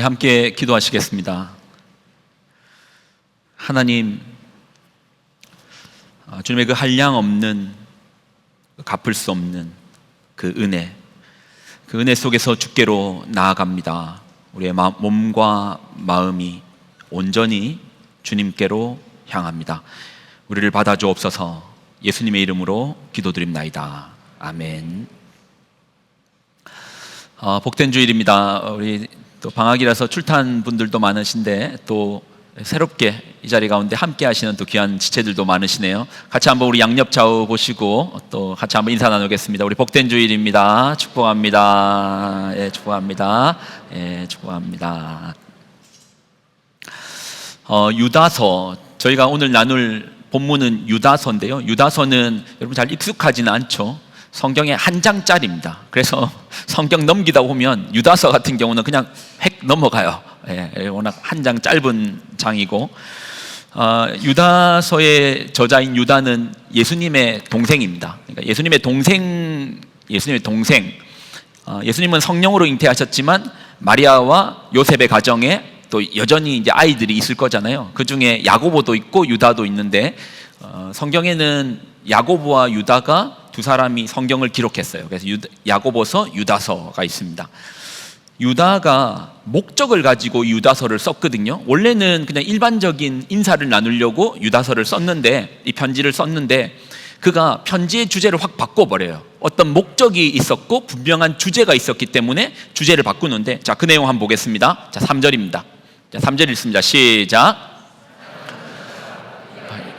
함께 기도하시겠습니다. 하나님, 주님의 그 한량 없는, 갚을 수 없는 그 은혜 속에서 주께로 나아갑니다. 우리의 몸과 마음이 온전히 주님께로 향합니다. 우리를 받아주옵소서. 예수님의 이름으로 기도드립나이다. 아멘. 복된 주일입니다. 우리 또 방학이라서 출타한 분들도 많으신데 또 새롭게 이 자리 가운데 함께 하시는 또 귀한 지체들도 많으시네요. 같이 한번 우리 양옆 좌우 보시고 또 같이 한번 인사 나누겠습니다. 우리 복된 주일입니다. 축복합니다. 예, 축복합니다. 예, 축복합니다. 유다서, 저희가 오늘 나눌 본문은 유다서인데요. 유다서는 여러분 잘 익숙하지는 않죠. 성경의 한 장짜리입니다. 그래서 성경 넘기다 보면 유다서 같은 경우는 그냥 획 넘어가요. 예, 워낙 한 장 짧은 장이고, 유다서의 저자인 유다는 예수님의 동생입니다. 그러니까 예수님의 동생. 예수님은 성령으로 잉태하셨지만 마리아와 요셉의 가정에 또 여전히 이제 아이들이 있을 거잖아요. 그 중에 야고보도 있고 유다도 있는데, 성경에는 야고보와 유다가 두 사람이 성경을 기록했어요. 그래서 야고보서, 유다서가 있습니다. 유다가 목적을 가지고 유다서를 썼거든요. 원래는 그냥 일반적인 인사를 나누려고 유다서를 썼는데, 이 편지를 썼는데, 그가 편지의 주제를 확 바꿔버려요. 어떤 목적이 있었고 분명한 주제가 있었기 때문에 주제를 바꾸는데, 자, 그 내용 한번 보겠습니다. 자, 3절입니다. 자, 3절 읽습니다. 시작.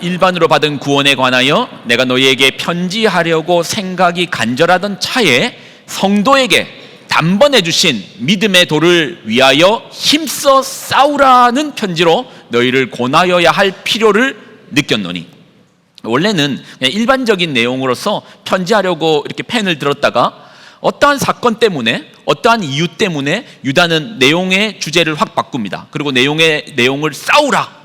일반으로 받은 구원에 관하여 내가 너희에게 편지하려고 생각이 간절하던 차에 성도에게 단번에 주신 믿음의 도를 위하여 힘써 싸우라는 편지로 너희를 권하여야 할 필요를 느꼈노니. 원래는 그냥 일반적인 내용으로서 편지하려고 이렇게 펜을 들었다가 어떠한 사건 때문에, 어떠한 이유 때문에 유다는 내용의 주제를 확 바꿉니다. 그리고 내용을 싸우라,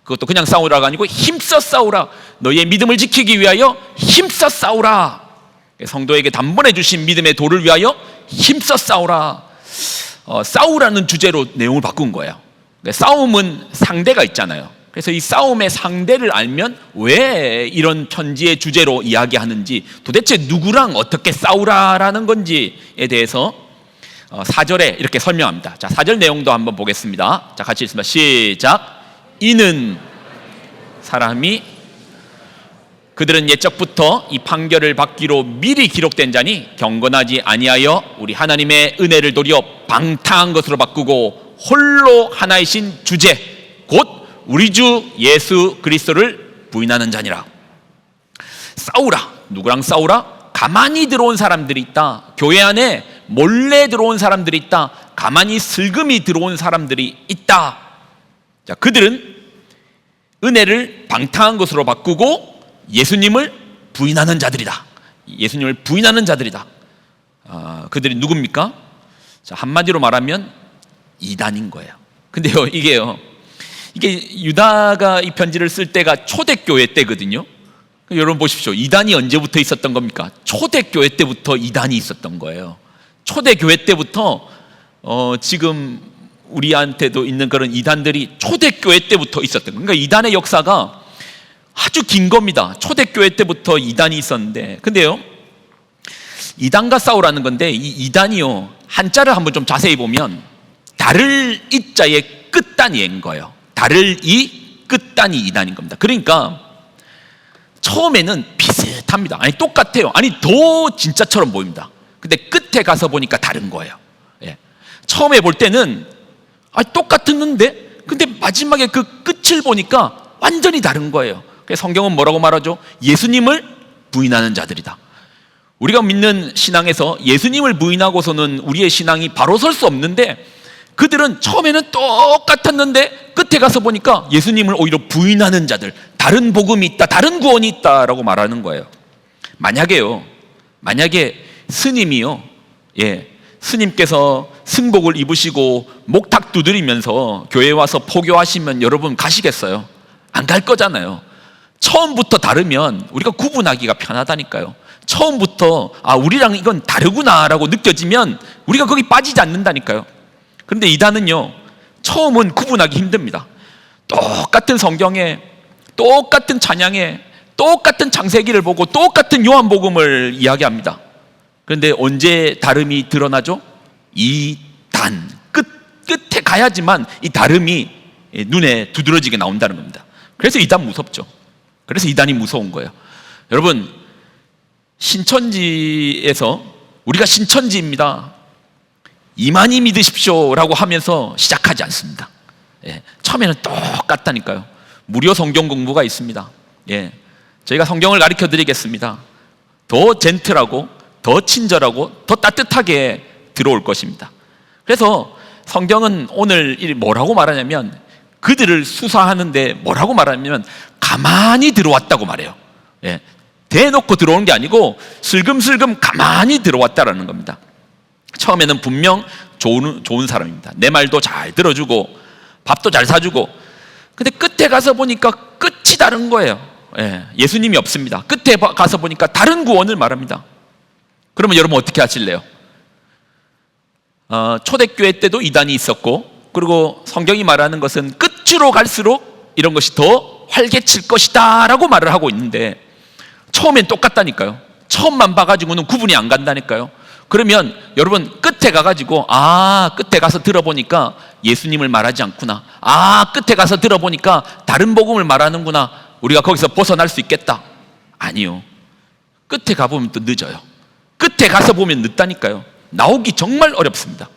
그것도 그냥 싸우라가 아니고 힘써 싸우라, 너희의 믿음을 지키기 위하여 힘써 싸우라, 성도에게 단번에 주신 믿음의 도를 위하여 힘써 싸우라. 싸우라는 주제로 내용을 바꾼 거예요. 싸움은 상대가 있잖아요. 그래서 이 싸움의 상대를 알면 왜 이런 편지의 주제로 이야기하는지, 도대체 누구랑 어떻게 싸우라라는 건지에 대해서 4절에 이렇게 설명합니다. 자, 4절 내용도 한번 보겠습니다. 자, 같이 읽습니다. 시작. 이는 사람이 그들은 옛적부터 이 판결을 받기로 미리 기록된 자니 경건하지 아니하여 우리 하나님의 은혜를 도리어 방탕한 것으로 바꾸고 홀로 하나이신 주제 곧 우리 주 예수 그리스도를 부인하는 자니라. 싸우라. 누구랑 싸우라? 가만히 들어온 사람들이 있다. 교회 안에 몰래 들어온 사람들이 있다. 가만히 슬금이 들어온 사람들이 있다. 자, 그들은 은혜를 방탕한 것으로 바꾸고 예수님을 부인하는 자들이다. 예수님을 부인하는 자들이다. 그들이 누굽니까? 자, 한마디로 말하면 이단인 거예요. 근데요, 이게 유다가 이 편지를 쓸 때가 초대교회 때거든요. 여러분 보십시오. 이단이 언제부터 있었던 겁니까? 초대교회 때부터 이단이 있었던 거예요. 초대교회 때부터 지금 우리한테도 있는 그런 이단들이 초대교회 때부터 있었던 거예요. 그러니까 이단의 역사가 아주 긴 겁니다. 초대교회 때부터 이단이 있었는데, 근데요, 이단과 싸우라는 건데, 이 이단이요, 한자를 한번 좀 자세히 보면 다를 이자의 끝단이인 거예요. 다를 이 끝단이 이단인 겁니다. 그러니까 처음에는 비슷합니다. 아니, 똑같아요. 아니, 더 진짜처럼 보입니다. 근데 끝에 가서 보니까 다른 거예요. 예. 처음에 볼 때는 똑같았는데, 근데 마지막에 그 끝을 보니까 완전히 다른 거예요. 그래서 성경은 뭐라고 말하죠? 예수님을 부인하는 자들이다. 우리가 믿는 신앙에서 예수님을 부인하고서는 우리의 신앙이 바로 설 수 없는데, 그들은 처음에는 똑같았는데 끝에 가서 보니까 예수님을 오히려 부인하는 자들, 다른 복음이 있다, 다른 구원이 있다라고 말하는 거예요. 만약에 스님이요, 스님께서 승복을 입으시고 목탁 두드리면서 교회에 와서 포교하시면 여러분 가시겠어요? 안 갈 거잖아요. 처음부터 다르면 우리가 구분하기가 편하다니까요. 처음부터 우리랑 이건 다르구나라고 느껴지면 우리가 거기 빠지지 않는다니까요. 그런데 이단은요, 처음은 구분하기 힘듭니다. 똑같은 성경에, 똑같은 찬양에, 똑같은 창세기를 보고 똑같은 요한복음을 이야기합니다. 그런데 언제 다름이 드러나죠? 이 단, 끝에 가야지만 이 다름이 눈에 두드러지게 나온다는 겁니다. 그래서 이단 무섭죠. 그래서 이단이 무서운 거예요. 여러분, 신천지에서 우리가 신천지입니다, 이만희 믿으십시오 라고 하면서 시작하지 않습니다. 처음에는 똑같다니까요. 무료 성경 공부가 있습니다. 저희가 성경을 가르쳐 드리겠습니다. 더 젠틀하고 더 친절하고 더 따뜻하게 들어올 것입니다. 그래서 성경은 오늘 뭐라고 말하냐면, 그들을 수사하는데 뭐라고 말하냐면 가만히 들어왔다고 말해요. 대놓고 들어오는 게 아니고 슬금슬금 가만히 들어왔다라는 겁니다. 처음에는 분명 좋은 사람입니다. 내 말도 잘 들어주고 밥도 잘 사주고. 근데 끝에 가서 보니까 끝이 다른 거예요. 예수님이 없습니다. 끝에 가서 보니까 다른 구원을 말합니다. 그러면 여러분 어떻게 하실래요? 초대교회 때도 이단이 있었고, 그리고 성경이 말하는 것은 끝으로 갈수록 이런 것이 더 활개칠 것이다 라고 말을 하고 있는데, 처음엔 똑같다니까요. 처음만 봐가지고는 구분이 안 간다니까요. 그러면 여러분 끝에 가가지고, 끝에 가서 들어보니까 예수님을 말하지 않구나, 끝에 가서 들어보니까 다른 복음을 말하는구나, 우리가 거기서 벗어날 수 있겠다. 아니요, 끝에 가보면 또 늦어요. 끝에 가서 보면 늦다니까요. 나오기 정말 어렵습니다.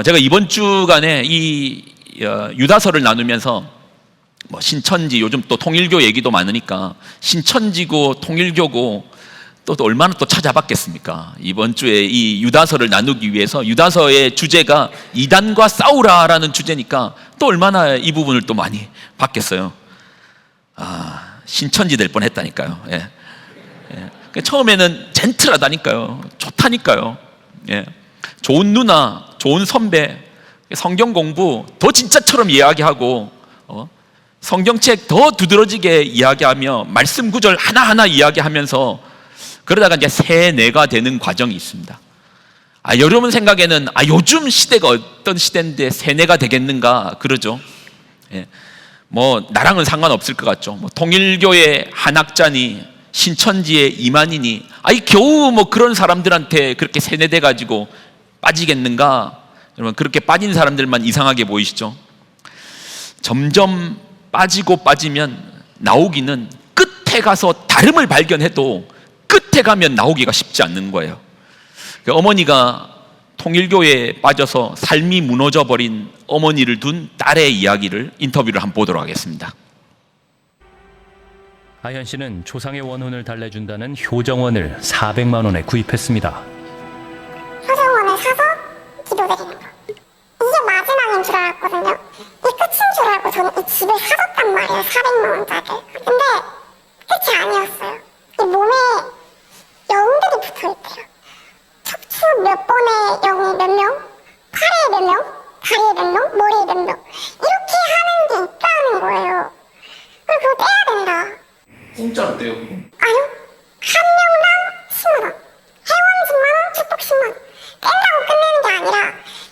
제가 이번 주간에 이 유다서를 나누면서 신천지, 요즘 또 통일교 얘기도 많으니까 신천지고 통일교고 또 얼마나 또 찾아봤겠습니까? 이번 주에 이 유다서를 나누기 위해서, 유다서의 주제가 이단과 싸우라라는 주제니까 또 얼마나 이 부분을 또 많이 봤겠어요. 신천지 될 뻔했다니까요. 처음에는 젠틀하다니까요. 좋다니까요. 좋은 누나, 좋은 선배, 성경 공부 더 진짜처럼 이야기하고, 성경책 더 두드러지게 이야기하며 말씀 구절 하나하나 이야기하면서, 그러다가 이제 세뇌가 되는 과정이 있습니다. 여러분 생각에는 요즘 시대가 어떤 시대인데 세뇌가 되겠는가 그러죠. 나랑은 상관없을 것 같죠. 통일교의 한학자니 신천지의 이만희니 겨우 그런 사람들한테 그렇게 세뇌돼 가지고 빠지겠는가? 여러분, 그렇게 빠진 사람들만 이상하게 보이시죠? 점점 빠지면 나오기는, 끝에 가서 다름을 발견해도 끝에 가면 나오기가 쉽지 않는 거예요. 어머니가 통일교에 빠져서 삶이 무너져 버린 어머니를 둔 딸의 이야기를, 인터뷰를 한번 보도록 하겠습니다. 아현 씨는 조상의 원혼을 달래준다는 효정원을 400만 원에 구입했습니다. 효정원을 사서 기도드리는 거. 이게 마지막인 줄 알았거든요. 이 끝인 줄 알고 저는 이 집을 사줬단 말이에요. 400만 원짜리를. 근데 끝이 아니었어요. 이 몸에 영들이 붙어있대요. 척추 몇 번에 영이 몇 명, 팔에 몇 명, 다리에 몇 명, 머리에 몇 명, 이렇게 하는 게 있다는 거예요. 그리고 그거 떼야 된다. 공짜로 떼요? 아니요, 한 명당 10만 원, 회원 10만 원, 축복 10만 원. 뗀다고 끝내는 게 아니라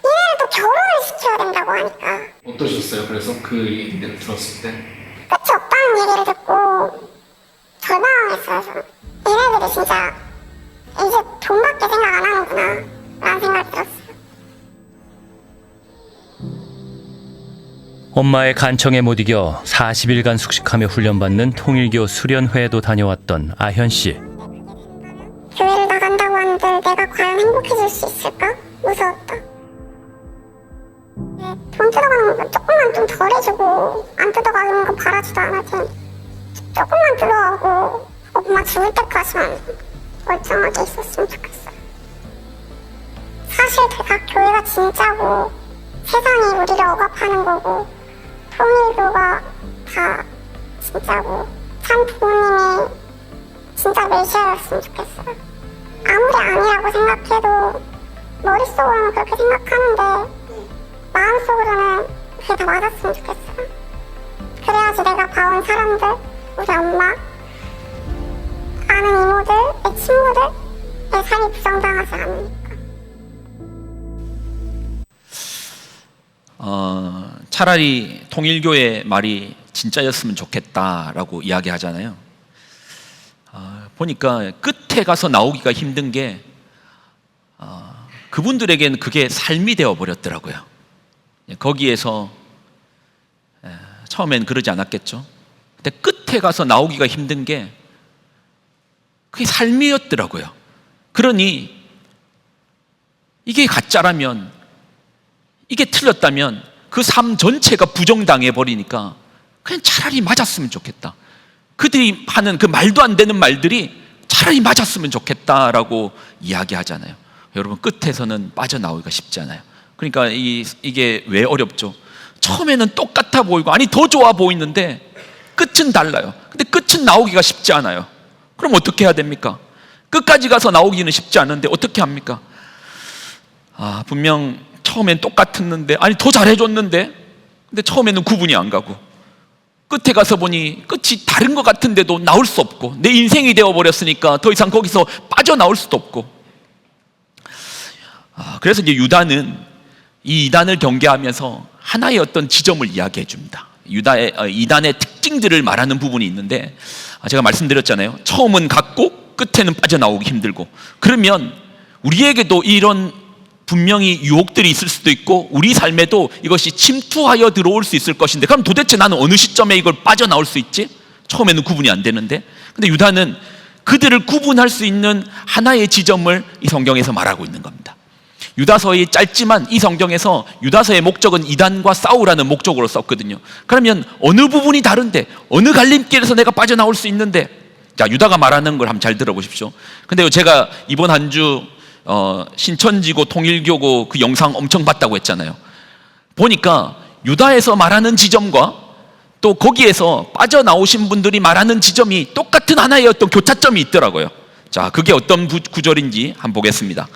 얘네를 또 결혼을 시켜야 된다고 하니까. 어떠셨어요? 그래서 그 얘기를 들었을 때? 끝이 없다는 얘기를 듣고 절망했어요. 저는. 얘네들이 진짜 이제 돈밖에 생각 안 하는구나 라는 생각이 들었어요. 엄마의 간청에 못 이겨 40일간 숙식하며 훈련받는 통일교 수련회에도 다녀왔던 아현 씨. 교회를 나간다고 하는데 내가 과연 행복해질 수 있을까? 무서웠다. 돈 뜯어가는 거 조금만 좀 덜 해주고, 안 뜯어가는 거 바라지도 않아도 조금만 뜯어가고, 엄마 죽을 때까지만 멀쩡하게 있었으면 좋겠어요. 사실 제가 교회가 진짜고 세상이 우리를 억압하는 거고 통일교가 다 진짜고 참 부모님이 진짜 메시아였으면 좋겠어요. 아무리 아니라고 생각해도 머릿속으로는 그렇게 생각하는데 마음속으로는 그게 다 맞았으면 좋겠어요. 그래야지 내가 봐온 사람들, 우리 엄마, 아는 이모들, 내 친구들, 내 삶이 부정당하지 않으니까. 차라리 통일교의 말이 진짜였으면 좋겠다라고 이야기하잖아요. 보니까 끝에 가서 나오기가 힘든 게 그분들에게는 그게 삶이 되어버렸더라고요. 거기에서 처음엔 그러지 않았겠죠. 근데 끝에 가서 나오기가 힘든 게 그게 삶이었더라고요. 그러니 이게 가짜라면, 이게 틀렸다면 그 삶 전체가 부정당해 버리니까 그냥 차라리 맞았으면 좋겠다. 그들이 하는 그 말도 안 되는 말들이 차라리 맞았으면 좋겠다라고 이야기하잖아요. 여러분, 끝에서는 빠져나오기가 쉽지 않아요. 그러니까 이게 왜 어렵죠? 처음에는 똑같아 보이고, 아니 더 좋아 보이는데 끝은 달라요. 근데 끝은 나오기가 쉽지 않아요. 그럼 어떻게 해야 됩니까? 끝까지 가서 나오기는 쉽지 않은데 어떻게 합니까? 분명 처음엔 똑같았는데, 아니 더 잘해줬는데, 근데 처음에는 구분이 안 가고, 끝에 가서 보니 끝이 다른 것 같은데도 나올 수 없고, 내 인생이 되어버렸으니까 더 이상 거기서 빠져나올 수도 없고. 그래서 이제 유다는 이 이단을 경계하면서 하나의 어떤 지점을 이야기해 줍니다. 이단의 특징들을 말하는 부분이 있는데, 제가 말씀드렸잖아요. 처음은 같고 끝에는 빠져나오기 힘들고. 그러면 우리에게도 이런 분명히 유혹들이 있을 수도 있고, 우리 삶에도 이것이 침투하여 들어올 수 있을 것인데, 그럼 도대체 나는 어느 시점에 이걸 빠져나올 수 있지? 처음에는 구분이 안 되는데. 근데 유다는 그들을 구분할 수 있는 하나의 지점을 이 성경에서 말하고 있는 겁니다. 유다서의 짧지만 이 성경에서 유다서의 목적은 이단과 싸우라는 목적으로 썼거든요. 그러면 어느 부분이 다른데, 어느 갈림길에서 내가 빠져나올 수 있는데, 자, 유다가 말하는 걸 한번 잘 들어보십시오. 근데요, 제가 이번 한 주 신천지고 통일교고 그 영상 엄청 봤다고 했잖아요. 보니까 유다에서 말하는 지점과 또 거기에서 빠져나오신 분들이 말하는 지점이 똑같은 하나의 어떤 교차점이 있더라고요. 자, 그게 어떤 구절인지 한번 보겠습니다.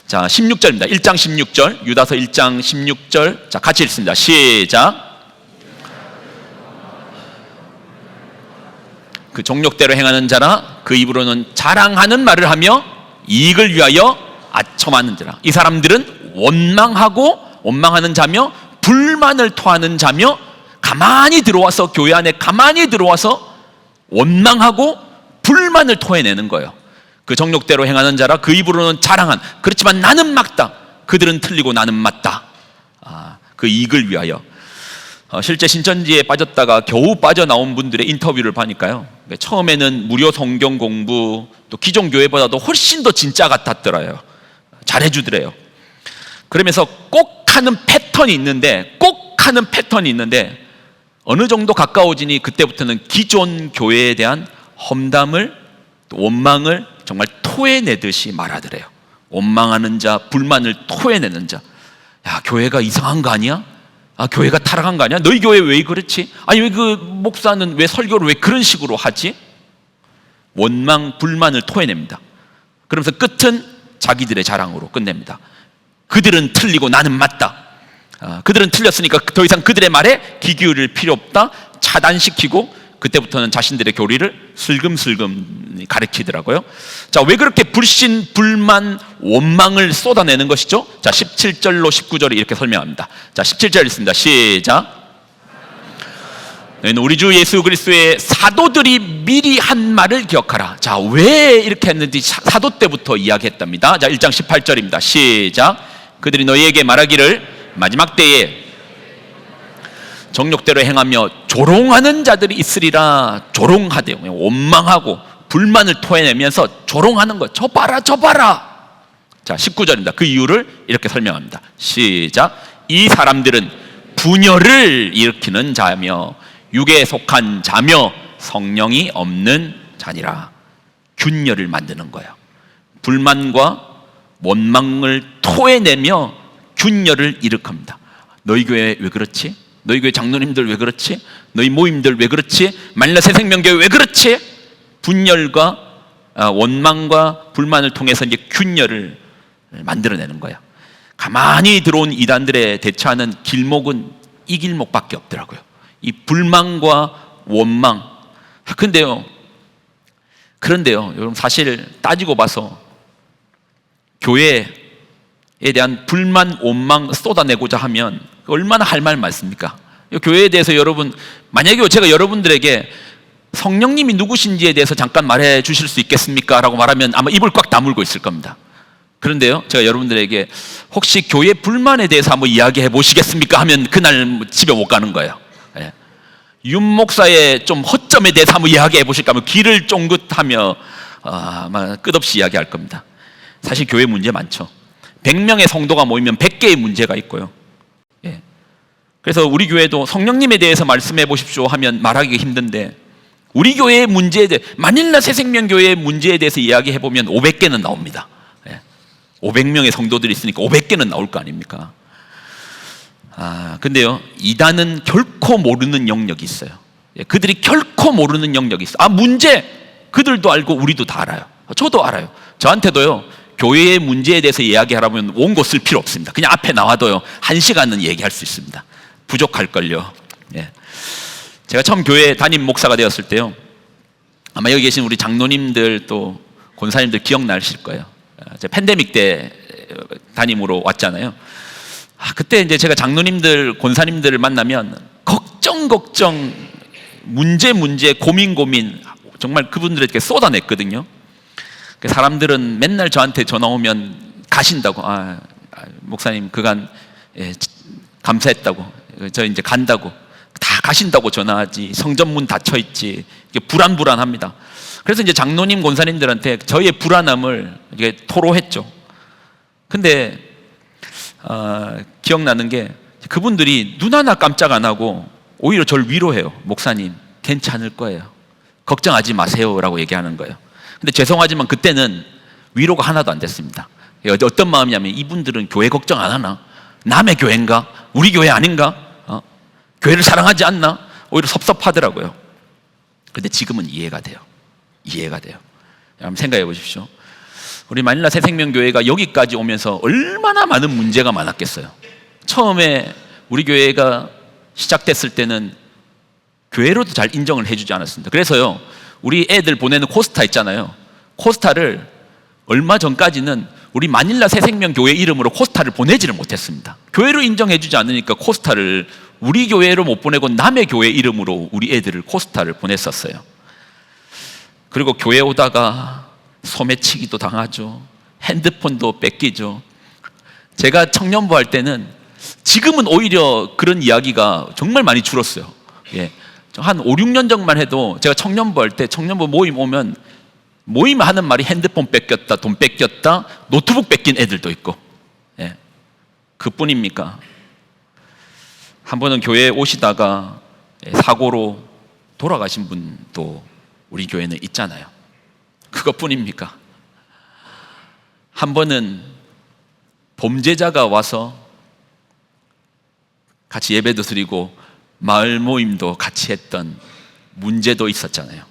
자, 16절입니다. 1장 16절, 유다서 1장 16절. 자, 같이 읽습니다. 시작. 그 종력대로 행하는 자라 그 입으로는 자랑하는 말을 하며 이익을 위하여 아첨하는 자라. 이 사람들은 원망하는 자며 불만을 토하는 자며, 가만히 들어와서, 교회 안에 가만히 들어와서 원망하고 불만을 토해내는 거예요. 그 정욕대로 행하는 자라 그 입으로는 자랑한, 그렇지만 나는 맞다. 그들은 틀리고 나는 맞다. 그 이익을 위하여. 실제 신천지에 빠졌다가 겨우 빠져나온 분들의 인터뷰를 보니까요, 처음에는 무료 성경 공부, 또 기존 교회보다도 훨씬 더 진짜 같았더라요. 잘해주더래요. 그러면서 꼭 하는 패턴이 있는데, 어느 정도 가까워지니 그때부터는 기존 교회에 대한 험담을, 또 원망을 정말 토해내듯이 말하더래요. 원망하는 자, 불만을 토해내는 자. 야, 교회가 이상한 거 아니야? 교회가 타락한 거 아니야? 너희 교회 왜 그렇지? 아니, 왜 그 목사는 왜 설교를 왜 그런 식으로 하지? 원망, 불만을 토해냅니다. 그러면서 끝은 자기들의 자랑으로 끝냅니다. 그들은 틀리고 나는 맞다. 그들은 틀렸으니까 더 이상 그들의 말에 귀 기울일 필요 없다. 차단시키고 그때부터는 자신들의 교리를 슬금슬금 가르치더라고요. 자, 왜 그렇게 불신, 불만, 원망을 쏟아내는 것이죠? 자, 17절로 19절이 이렇게 설명합니다. 자, 17절 읽습니다. 시작. 너희는 우리 주 예수 그리스도의 사도들이 미리 한 말을 기억하라. 자, 왜 이렇게 했는지 사도 때부터 이야기했답니다. 자, 1장 18절입니다. 시작. 그들이 너희에게 말하기를 마지막 때에 정욕대로 행하며 조롱하는 자들이 있으리라. 조롱하대요. 원망하고 불만을 토해내면서 조롱하는 거. 저 봐라. 자, 19절입니다. 그 이유를 이렇게 설명합니다. 시작. 이 사람들은 분열을 일으키는 자며 육에 속한 자며 성령이 없는 자니라. 균열을 만드는 거예요. 불만과 원망을 토해내며 균열을 일으킵니다. 너희 교회 왜 그렇지? 너희 교회 장로님들 왜 그렇지? 너희 모임들 왜 그렇지? 만일라 새생명교회 왜 그렇지? 분열과 원망과 불만을 통해서 이제 균열을 만들어내는 거야. 가만히 들어온 이단들에 대처하는 길목은 이 길목밖에 없더라고요. 이 불만과 원망. 그런데요, 여러분, 사실 따지고 봐서 교회에 대한 불만, 원망 쏟아내고자 하면 얼마나 할 말 많습니까? 교회에 대해서 여러분, 만약에 제가 여러분들에게 성령님이 누구신지에 대해서 잠깐 말해 주실 수 있겠습니까? 라고 말하면 아마 입을 꽉 다물고 있을 겁니다. 그런데요, 제가 여러분들에게 혹시 교회 불만에 대해서 한번 이야기해 보시겠습니까? 하면 그날 집에 못 가는 거예요. 예. 윤 목사의 좀 허점에 대해서 한번 이야기해 보실까 하면 귀를 쫑긋하며 아마 끝없이 이야기할 겁니다. 사실 교회 문제 많죠. 100명의 성도가 모이면 100개의 문제가 있고요. 예. 그래서 우리 교회도 성령님에 대해서 말씀해 보십시오 하면 말하기 힘든데, 우리 교회의 문제에 대해, 마닐라 새생명교회의 문제에 대해서 이야기해 보면 500개는 나옵니다. 500명의 성도들이 있으니까 500개는 나올 거 아닙니까? 근데요, 이단은 결코 모르는 영역이 있어요. 그들이 결코 모르는 영역이 있어요. 문제! 그들도 알고 우리도 다 알아요. 저도 알아요. 저한테도요, 교회의 문제에 대해서 이야기하라면 원고 쓸 필요 없습니다. 그냥 앞에 나와도요, 1시간은 얘기할 수 있습니다. 부족할걸요. 예. 제가 처음 교회 담임 목사가 되었을 때요, 아마 여기 계신 우리 장로님들 또 권사님들 기억나실 거예요. 제가 팬데믹 때 담임으로 왔잖아요. 그때 이제 제가 장로님들, 권사님들을 만나면 걱정, 문제, 고민 정말 그분들에게 쏟아냈거든요. 사람들은 맨날 저한테 전화 오면 가신다고, 목사님 그간 감사했다고, 저 이제 간다고, 다 가신다고 전화하지, 성전문 닫혀 있지, 불안합니다. 그래서 이제 장로님, 권사님들한테 저희의 불안함을 이게 토로했죠. 근데 기억나는 게, 그분들이 눈 하나 깜짝 안 하고 오히려 저를 위로해요. 목사님 괜찮을 거예요, 걱정하지 마세요라고 얘기하는 거예요. 근데 죄송하지만 그때는 위로가 하나도 안 됐습니다. 어떤 마음이냐면, 이분들은 교회 걱정 안 하나? 남의 교회인가? 우리 교회 아닌가? 교회를 사랑하지 않나? 오히려 섭섭하더라고요. 근데 지금은 이해가 돼요. 여러분 생각해 보십시오. 우리 마닐라 새생명교회가 여기까지 오면서 얼마나 많은 문제가 많았겠어요. 처음에 우리 교회가 시작됐을 때는 교회로도 잘 인정을 해주지 않았습니다. 그래서요, 우리 애들 보내는 코스타 있잖아요. 코스타를 얼마 전까지는 우리 마닐라 새생명교회 이름으로 코스타를 보내지를 못했습니다. 교회로 인정해주지 않으니까 코스타를 우리 교회로 못 보내고 남의 교회 이름으로 우리 애들을 코스타를 보냈었어요. 그리고 교회 오다가 소매치기도 당하죠. 핸드폰도 뺏기죠. 제가 청년부 할 때는, 지금은 오히려 그런 이야기가 정말 많이 줄었어요. 예. 한 5, 6년 전만 해도 제가 청년부 할 때, 청년부 모임 오면 모임 하는 말이 핸드폰 뺏겼다, 돈 뺏겼다, 노트북 뺏긴 애들도 있고. 예. 그뿐입니까? 한 번은 교회에 오시다가 사고로 돌아가신 분도 우리 교회는 있잖아요. 그것뿐입니까? 한 번은 범죄자가 와서 같이 예배도 드리고 마을 모임도 같이 했던 문제도 있었잖아요.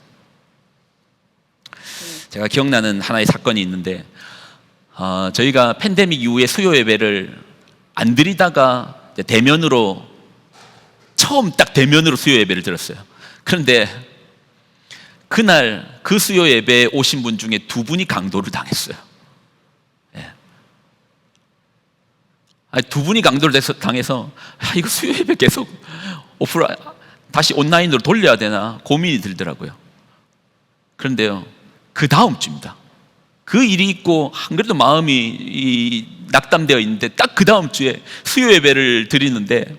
제가 기억나는 하나의 사건이 있는데, 저희가 팬데믹 이후에 수요 예배를 안 드리다가 대면으로, 처음 딱 대면으로 수요 예배를 드렸어요. 그런데 그날 그 수요 예배에 오신 분 중에 2분이 강도를 당했어요. 예. 2분이 강도를 당해서 이거 수요 예배 계속 다시 온라인으로 돌려야 되나 고민이 들더라고요. 그런데요, 그 다음 주입니다. 그 일이 있고 안 그래도 마음이 낙담되어 있는데, 딱 그 다음 주에 수요 예배를 드리는데,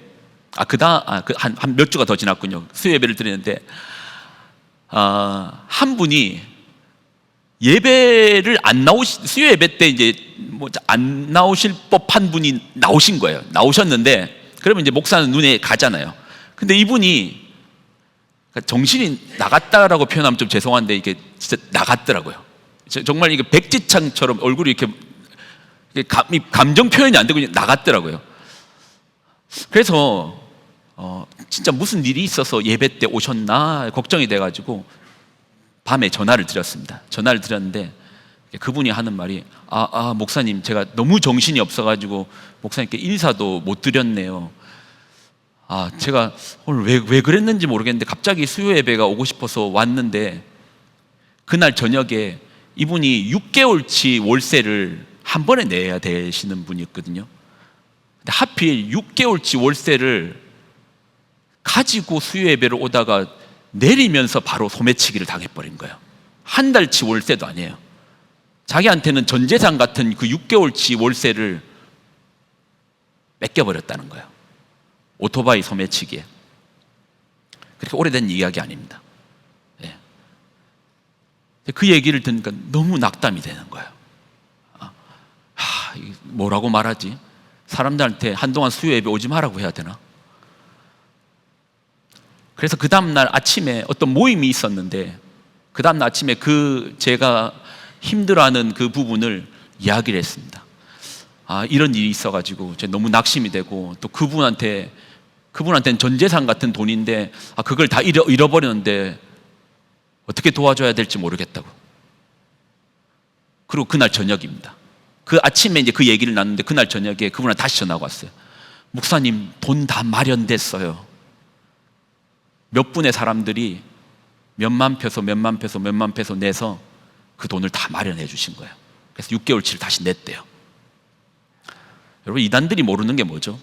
한 몇 주가 더 지났군요. 수요 예배를 드리는데, 한 분이 예배를 수요 예배 때 이제 안 나오실 법한 분이 나오신 거예요. 나오셨는데, 그러면 이제 목사는 눈에 가잖아요. 근데 이분이 정신이 나갔다라고 표현하면 좀 죄송한데, 이게 진짜 나갔더라고요. 정말 이게 백지창처럼 얼굴이 이렇게 감정 표현이 안 되고 그냥 나갔더라고요. 그래서 진짜 무슨 일이 있어서 예배 때 오셨나 걱정이 돼가지고 밤에 전화를 드렸습니다. 전화를 드렸는데 그분이 하는 말이, 목사님 제가 너무 정신이 없어가지고 목사님께 인사도 못 드렸네요. 제가 오늘 왜 그랬는지 모르겠는데 갑자기 수요 예배가 오고 싶어서 왔는데, 그날 저녁에 이분이 6개월치 월세를 한 번에 내야 되시는 분이었거든요. 근데 하필 6개월치 월세를 가지고 수요 예배를 오다가 내리면서 바로 소매치기를 당해버린 거예요. 한 달치 월세도 아니에요. 자기한테는 전 재산 같은 그 6개월치 월세를 뺏겨버렸다는 거예요. 오토바이 소매치기에. 그렇게 오래된 이야기 아닙니다. 예. 그 얘기를 듣니까 너무 낙담이 되는 거예요. 뭐라고 말하지? 사람들한테 한동안 수요 예배 오지 말라고 해야 되나? 그래서 그 다음날 아침에 어떤 모임이 있었는데 그 다음날 아침에 제가 힘들어하는 그 부분을 이야기를 했습니다. 이런 일이 있어가지고 제가 너무 낙심이 되고 또 그분한테는 전 재산 같은 돈인데 그걸 다 잃어버렸는데 어떻게 도와줘야 될지 모르겠다고. 그리고 그날 저녁입니다. 그 아침에 이제 그 얘기를 나눴는데 그날 저녁에 그분한테 다시 전화가 왔어요. 목사님, 돈 다 마련됐어요. 몇 분의 사람들이 몇만 페소 내서 그 돈을 다 마련해 주신 거예요. 그래서 6개월치를 다시 냈대요. 여러분, 이단들이 모르는 게 뭐죠?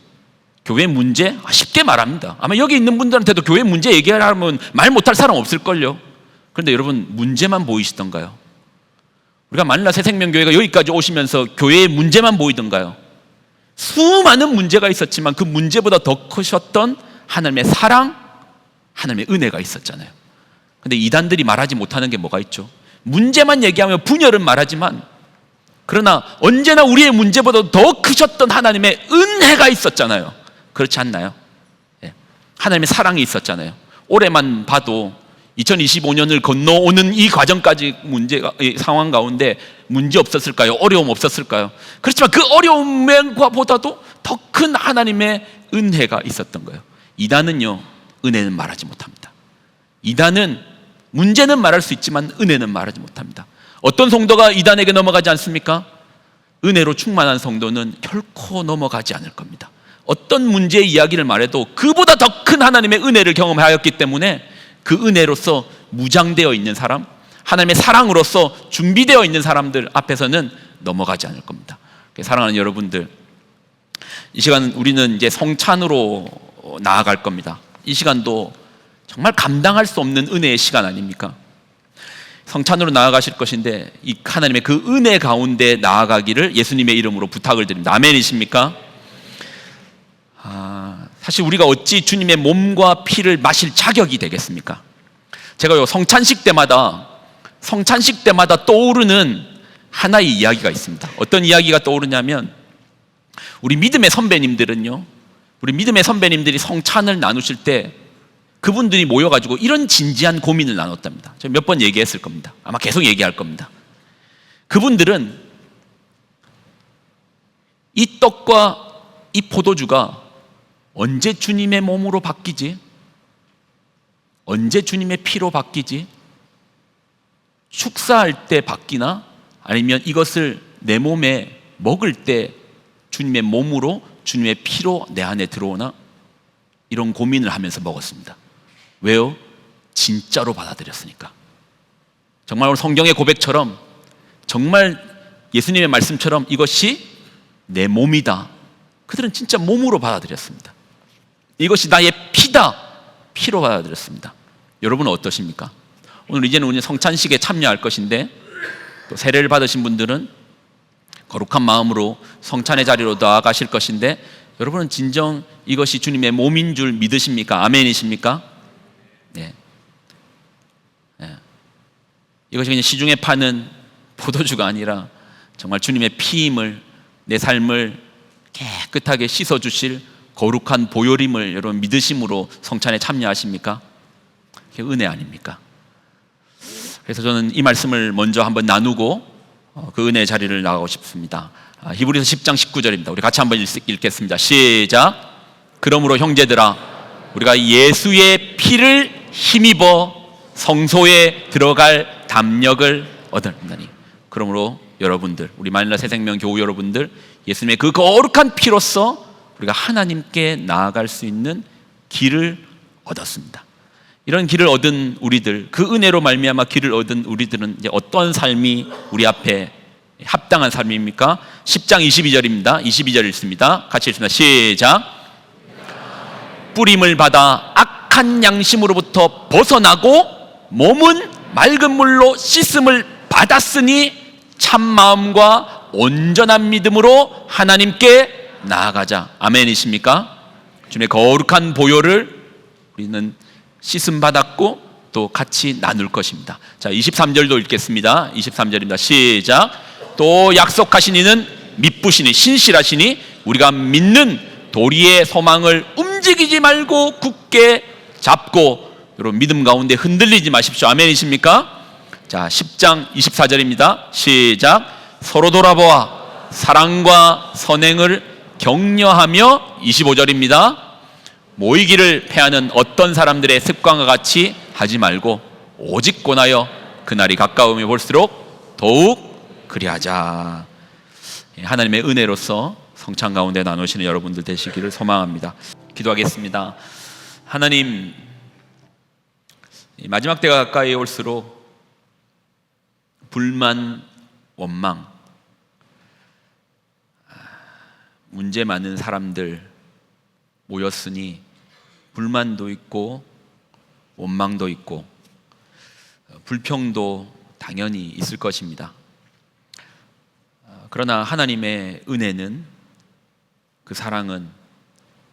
교회 문제? 쉽게 말합니다. 아마 여기 있는 분들한테도 교회 문제 얘기하면 말 못할 사람 없을걸요. 그런데 여러분, 문제만 보이시던가요? 우리가 만일라 새생명교회가 여기까지 오시면서 교회의 문제만 보이던가요? 수많은 문제가 있었지만 그 문제보다 더 크셨던 하나님의 사랑, 하나님의 은혜가 있었잖아요. 근데 이단들이 말하지 못하는 게 뭐가 있죠? 문제만 얘기하면 분열은 말하지만 그러나 언제나 우리의 문제보다 더 크셨던 하나님의 은혜가 있었잖아요. 그렇지 않나요? 하나님의 사랑이 있었잖아요. 올해만 봐도 2025년을 건너오는 이 과정까지 이 상황 가운데 문제 없었을까요? 어려움 없었을까요? 그렇지만 그 어려움보다도 더 큰 하나님의 은혜가 있었던 거예요. 이단은요, 은혜는 말하지 못합니다. 이단은 문제는 말할 수 있지만 은혜는 말하지 못합니다. 어떤 성도가 이단에게 넘어가지 않습니까? 은혜로 충만한 성도는 결코 넘어가지 않을 겁니다. 어떤 문제의 이야기를 말해도 그보다 더 큰 하나님의 은혜를 경험하였기 때문에 그 은혜로서 무장되어 있는 사람, 하나님의 사랑으로서 준비되어 있는 사람들 앞에서는 넘어가지 않을 겁니다. 사랑하는 여러분들, 이 시간 우리는 이제 성찬으로 나아갈 겁니다. 이 시간도 정말 감당할 수 없는 은혜의 시간 아닙니까? 성찬으로 나아가실 것인데 이 하나님의 그 은혜 가운데 나아가기를 예수님의 이름으로 부탁을 드립니다. 아멘이십니까? 사실 우리가 어찌 주님의 몸과 피를 마실 자격이 되겠습니까? 제가 성찬식 때마다 떠오르는 하나의 이야기가 있습니다. 어떤 이야기가 떠오르냐면 우리 믿음의 선배님들이 성찬을 나누실 때 그분들이 모여가지고 이런 진지한 고민을 나눴답니다. 제가 몇 번 얘기했을 겁니다. 아마 계속 얘기할 겁니다. 그분들은 이 떡과 이 포도주가 언제 주님의 몸으로 바뀌지? 언제 주님의 피로 바뀌지? 축사할 때 바뀌나? 아니면 이것을 내 몸에 먹을 때 주님의 몸으로 주님의 피로 내 안에 들어오나? 이런 고민을 하면서 먹었습니다. 왜요? 진짜로 받아들였으니까. 정말 오늘 성경의 고백처럼, 정말 예수님의 말씀처럼 이것이 내 몸이다. 그들은 진짜 몸으로 받아들였습니다. 이것이 나의 피다. 피로 받아들였습니다. 여러분은 어떠십니까? 오늘 이제는 우리 성찬식에 참여할 것인데 또 세례를 받으신 분들은 거룩한 마음으로 성찬의 자리로 나아가실 것인데 여러분은 진정 이것이 주님의 몸인 줄 믿으십니까? 아멘이십니까? 네. 이것이 그냥 시중에 파는 포도주가 아니라 정말 주님의 피임을, 내 삶을 깨끗하게 씻어주실 거룩한 보혈임을 여러분 믿으심으로 성찬에 참여하십니까? 그게 은혜 아닙니까? 그래서 저는 이 말씀을 먼저 한번 나누고 그 은혜의 자리를 나가고 싶습니다. 히브리서 10장 19절입니다. 우리 같이 한번 읽겠습니다. 시작. 그러므로 형제들아, 우리가 예수의 피를 힘입어 성소에 들어갈 담력을 얻었나니. 그러므로 여러분들, 우리 마닐라 새생명 교우 여러분들, 예수님의 그 거룩한 피로써 우리가 하나님께 나아갈 수 있는 길을 얻었습니다. 이런 길을 얻은 우리들, 그 은혜로 말미암아 길을 얻은 우리들은 이제 어떤 삶이 우리 앞에 합당한 삶입니까? 10장 22절입니다. 22절 읽습니다. 같이 읽습니다. 시작. 뿌림을 받아 악한 양심으로부터 벗어나고 몸은 맑은 물로 씻음을 받았으니 참 마음과 온전한 믿음으로 하나님께 나아가자. 아멘이십니까? 주님의 거룩한 보혈을 우리는 씻음 받았고 또 같이 나눌 것입니다. 자, 23절도 읽겠습니다. 23절입니다. 시작. 또 약속하신 이는 미쁘시니 신실하시니 우리가 믿는 도리의 소망을 움직이지 말고 굳게 잡고 여러분 믿음 가운데 흔들리지 마십시오. 아멘이십니까? 자, 10장 24절입니다. 시작. 서로 돌아보아 사랑과 선행을 격려하며 25절입니다. 모이기를 패하는 어떤 사람들의 습관과 같이 하지 말고 오직 권하여 그날이 가까우며 볼수록 더욱 그리하자. 하나님의 은혜로서 성찬 가운데 나누시는 여러분들 되시기를 소망합니다. 기도하겠습니다. 하나님, 마지막 때가 가까이 올수록 불만, 원망, 문제 많은 사람들 모였으니 불만도 있고 원망도 있고 불평도 당연히 있을 것입니다. 그러나 하나님의 은혜는, 그 사랑은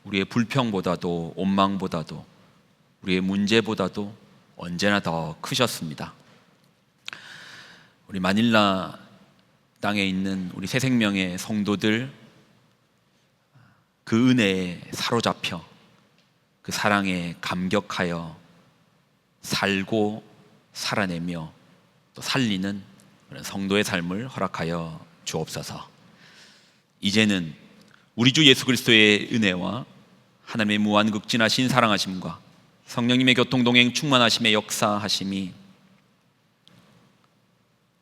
우리의 불평보다도 원망보다도 우리의 문제보다도 언제나 더 크셨습니다. 우리 마닐라 땅에 있는 우리 새생명의 성도들, 그 은혜에 사로잡혀 그 사랑에 감격하여 살고 살아내며 또 살리는 그런 성도의 삶을 허락하여 주옵소서. 이제는 우리 주 예수 그리스도의 은혜와 하나님의 무한극진하신 사랑하심과 성령님의 교통동행 충만하심의 역사하심이,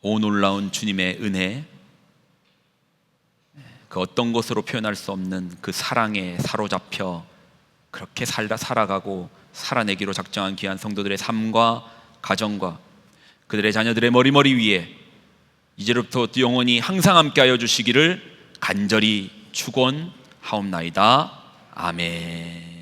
오 놀라운 주님의 은혜, 그 어떤 것으로 표현할 수 없는 그 사랑에 사로잡혀 그렇게 살아가고 살아내기로 작정한 귀한 성도들의 삶과 가정과 그들의 자녀들의 머리머리 위에 이제로부터 영원히 항상 함께하여 주시기를 간절히 축원하옵나이다. 아멘.